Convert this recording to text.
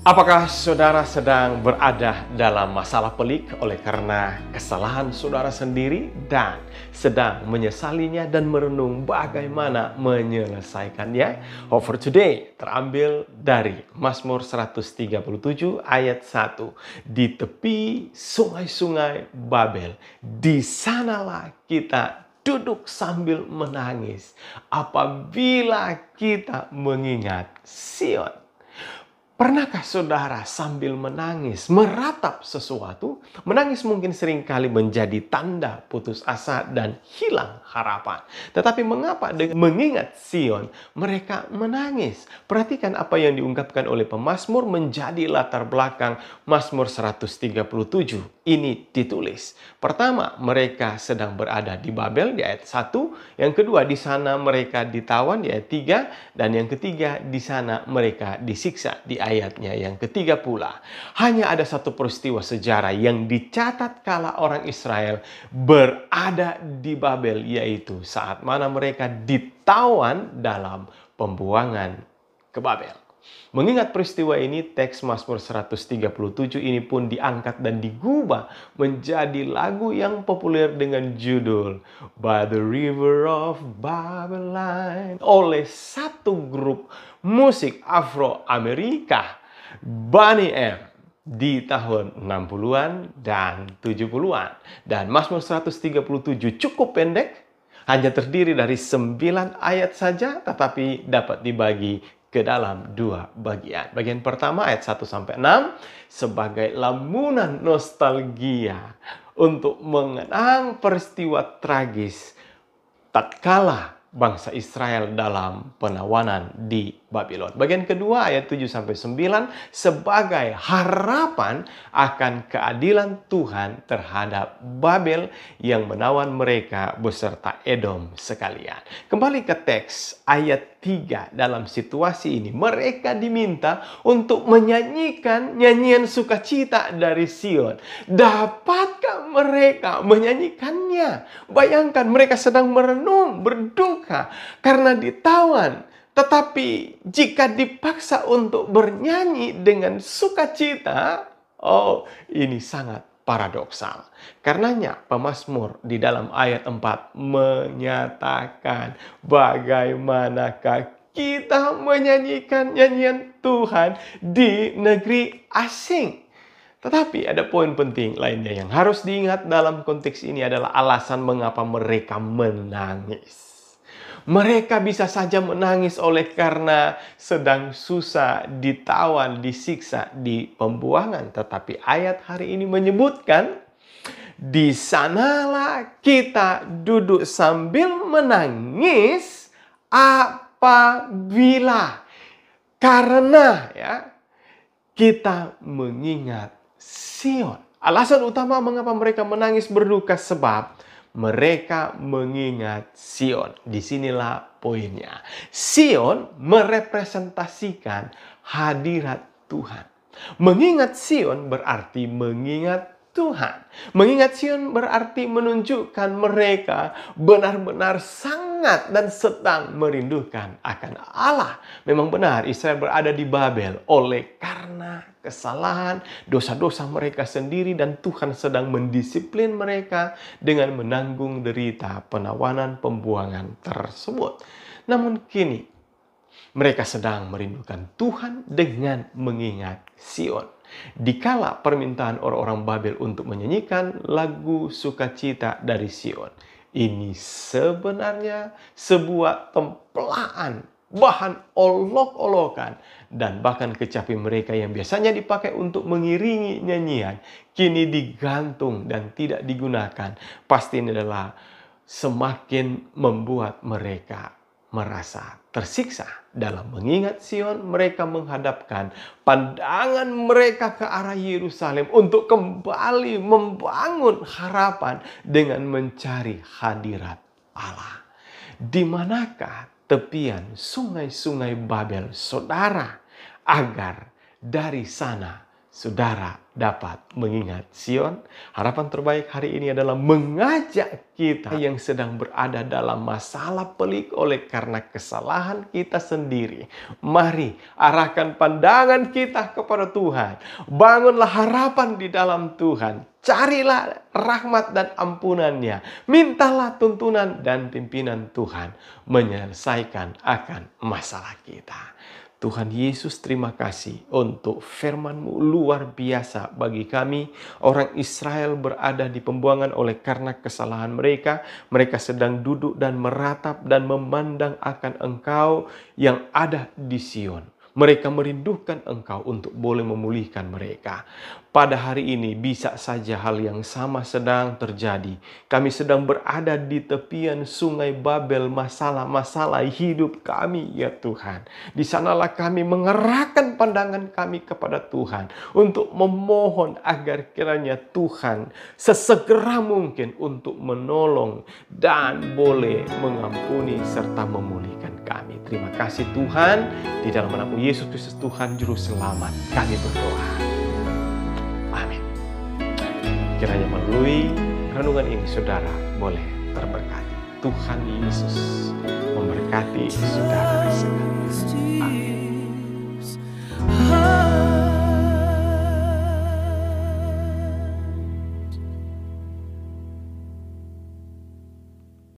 Apakah saudara sedang berada dalam masalah pelik oleh karena kesalahan saudara sendiri dan sedang menyesalinya dan merenung bagaimana menyelesaikannya? Hope for today terambil dari Mazmur 137 ayat 1. Di tepi sungai-sungai Babel, di sanalah kita duduk sambil menangis apabila kita mengingat Sion. Pernahkah saudara sambil menangis, meratap sesuatu? Menangis mungkin seringkali menjadi tanda putus asa dan hilang harapan. Tetapi mengapa dengan mengingat Sion, mereka menangis? Perhatikan apa yang diungkapkan oleh pemazmur menjadi latar belakang Mazmur 137. Ini ditulis. Pertama, mereka sedang berada di Babel di ayat 1. Yang kedua, di sana mereka ditawan di ayat 3. Dan yang ketiga, di sana mereka disiksa di ayatnya yang ketiga pula. Hanya ada satu peristiwa sejarah yang dicatat kala orang Israel berada di Babel, yaitu saat mana mereka ditawan dalam pembuangan ke Babel. Mengingat peristiwa ini, teks Mazmur 137 ini pun diangkat dan digubah menjadi lagu yang populer dengan judul By the River of Babylon oleh satu grup musik Afro-Amerika, Boney M, di tahun 60-an dan 70-an. Dan Mazmur 137 cukup pendek, hanya terdiri dari 9 ayat saja, tetapi dapat dibagi ke dalam dua bagian. Bagian pertama ayat 1-6 sebagai lamunan nostalgia untuk mengenang peristiwa tragis tatkala bangsa Israel dalam penawanan di Babylon. Bagian kedua ayat 7-9 sebagai harapan akan keadilan Tuhan terhadap Babel yang menawan mereka beserta Edom sekalian. Kembali ke teks ayat 3, dalam situasi ini mereka diminta untuk menyanyikan nyanyian sukacita dari Sion. Dapatkah mereka menyanyikannya? Bayangkan mereka sedang merenung, berduka karena ditawan. Tetapi jika dipaksa untuk bernyanyi dengan sukacita, ini sangat paradoksal. Karenanya pemazmur di dalam ayat 4 menyatakan bagaimanakah kita menyanyikan nyanyian Tuhan di negeri asing. Tetapi ada poin penting lainnya yang harus diingat dalam konteks ini adalah alasan mengapa mereka menangis. Mereka bisa saja menangis oleh karena sedang susah, ditawan, disiksa di pembuangan. Tetapi ayat hari ini menyebutkan, di sanalah kita duduk sambil menangis apabila, karena kita mengingat Sion. Alasan utama mengapa mereka menangis berduka sebab mereka mengingat Sion. Disinilah poinnya. Sion merepresentasikan hadirat Tuhan. Mengingat Sion berarti mengingat Tuhan. Mengingat Sion berarti menunjukkan mereka benar-benar sangat dan sedang merindukan akan Allah. Memang benar Israel berada di Babel oleh karena kesalahan, dosa-dosa mereka sendiri, dan Tuhan sedang mendisiplin mereka dengan menanggung derita penawanan pembuangan tersebut. Namun kini mereka sedang merindukan Tuhan dengan mengingat Sion. Dikala permintaan orang-orang Babel untuk menyanyikan lagu sukacita dari Sion, ini sebenarnya sebuah templaan, bahan olok-olokan, dan bahkan kecapi mereka yang biasanya dipakai untuk mengiringi nyanyian, kini digantung dan tidak digunakan. Pasti ini adalah semakin membuat mereka merasa tersiksa. Dalam mengingat Sion, mereka menghadapkan pandangan mereka ke arah Yerusalem untuk kembali membangun harapan dengan mencari hadirat Allah. Di manakah tepian sungai-sungai Babel, saudara, agar dari sana saudara dapat mengingat Sion. Harapan terbaik hari ini adalah mengajak kita yang sedang berada dalam masalah pelik oleh karena kesalahan kita sendiri. Mari arahkan pandangan kita kepada Tuhan. Bangunlah harapan di dalam Tuhan. Carilah rahmat dan ampunannya. Mintalah tuntunan dan pimpinan Tuhan menyelesaikan akan masalah kita. Tuhan Yesus, terima kasih untuk firman-Mu luar biasa bagi kami. Orang Israel berada di pembuangan oleh karena kesalahan mereka. Mereka sedang duduk dan meratap dan memandang akan Engkau yang ada di Sion. Mereka merindukan Engkau untuk boleh memulihkan mereka. Pada hari ini bisa saja hal yang sama sedang terjadi. Kami sedang berada di tepian sungai Babel, masalah-masalah hidup kami ya Tuhan. Di sanalah kami mengerahkan pandangan kami kepada Tuhan untuk memohon agar kiranya Tuhan sesegera mungkin untuk menolong dan boleh mengampuni serta memulihkan kami. Terima kasih Tuhan, di dalam nama Yesus Kristus Tuhan Juru Selamat kami berdoa. Amin. Kiranya melalui renungan ini saudara boleh terberkati. Tuhan Yesus memberkati saudara sekalian.